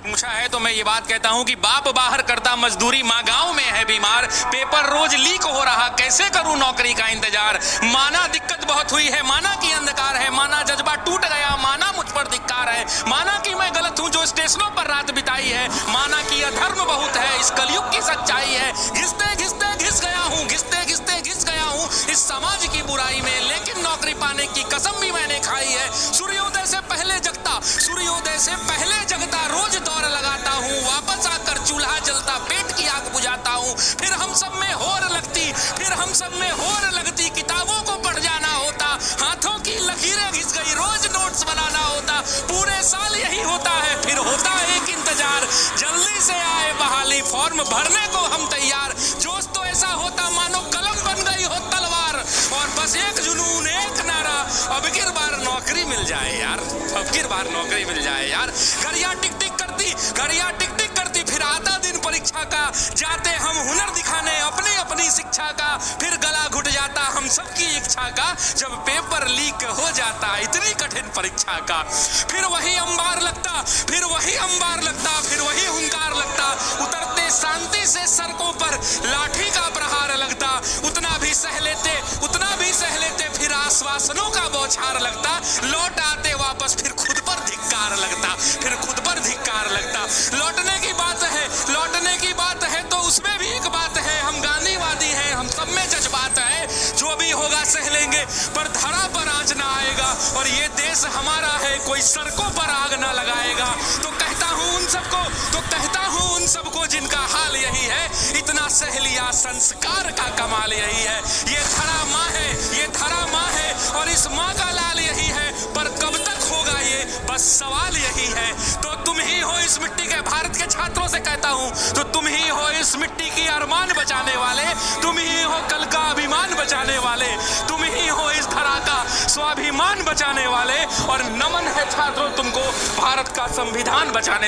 पूछा है तो मैं ये बात कहता हूं कि बाप बाहर करता मजदूरी, माँ गांव में है बीमार, पेपर रोज लीक हो रहा, कैसे करूं नौकरी का इंतजार। माना दिक्कत बहुत हुई है, माना कि अंधकार है, माना जज्बा टूट गया, माना मुझ पर धिक्कार है, माना कि मैं गलत हूं जो स्टेशनों पर रात बिताई है, माना कि अधर्म बहुत है, इस कलयुग की सच्चाई है। घिसते घिसते घिस गया हूं, घिसते घिसते घिस गया हूं इस समाज की बुराई में, लेकिन नौकरी पाने की कसम भी मैंने खाई है। सूर्योदय से पहले जगता, सूर्योदय से पहले जगता, रोज दौड़ लगाता हूँ, वापस आकर चूल्हा जलता, पेट की आग बुझाता हूँ। फिर हम सब में होर लगती, फिर हम सब में होर लगती, किताबों को पढ़ जाना होता, हाथों की लकीरें घिस गई, रोज नोट्स बनाना होता, पूरे साल यही होता है, फिर होता एक इंतजार, जल्दी से आए बहाली, फॉर्म भरने को हम तैयार। जोश तो ऐसा होता मानो कलम बन गई हो तलवार, और बस एक जुनून एक नारा, अब की बार नौकरी मिल जाए यार, अब की बार नौकरी मिल जाए यार। घड़ियां टिक टिक करती, घड़ियां टिक टिक करती, फिर आता दिन परीक्षा का, जाते हम हुनर दिखाने अपनी अपनी शिक्षा का, फिर गला घुट जाता हम सबकी इच्छा का, जब पेपर लीक हो जाता इतनी कठिन परीक्षा का। फिर वही अंबार लगता, फिर वही अंबार लगता, फिर वही हुंकार लगता, उतरते शांति से सड़कों पर लाठी का प्रहार लगता, उतना भी सह लेते, उतना भी सह लेते, फिर आश्वासनों का बौछार लगता, लौट आते वापस फिर खुद पर धिक्कार लगता, फिर खुद पर धिक्कार लगता। लौटने की बात है, लौटने की बात है तो उसमें भी एक बात है, हम गांधीवादी हैं, हम सब में जज्बात है, जो भी होगा सह लेंगे पर धरा पर आंच ना आएगा, और ये देश हमारा है, कोई सड़कों पर आग ना लगाएगा। तो कहता हूं उन सबको, तो कहता हूं उन सबको जिनका हाल यही है, इतना सह लिया संस्कार का कमाल यही है। ये धरा माँ है, ये धरा माँ है, और इस माँ का लाल यही है, पर कब तक होगा ये बस सवाल यही है। तो तुम ही हो इस मिट्टी के, भारत के छात्रों से कहता हूं, तो तुम ही हो इस मिट्टी की अरमान बचाने वाले, तुम ही हो कल का अभिमान बचाने वाले, तुम ही हो इस धरा का स्वाभिमान बचाने वाले, और नमन है छात्रों तुमको भारत का संविधान बचाने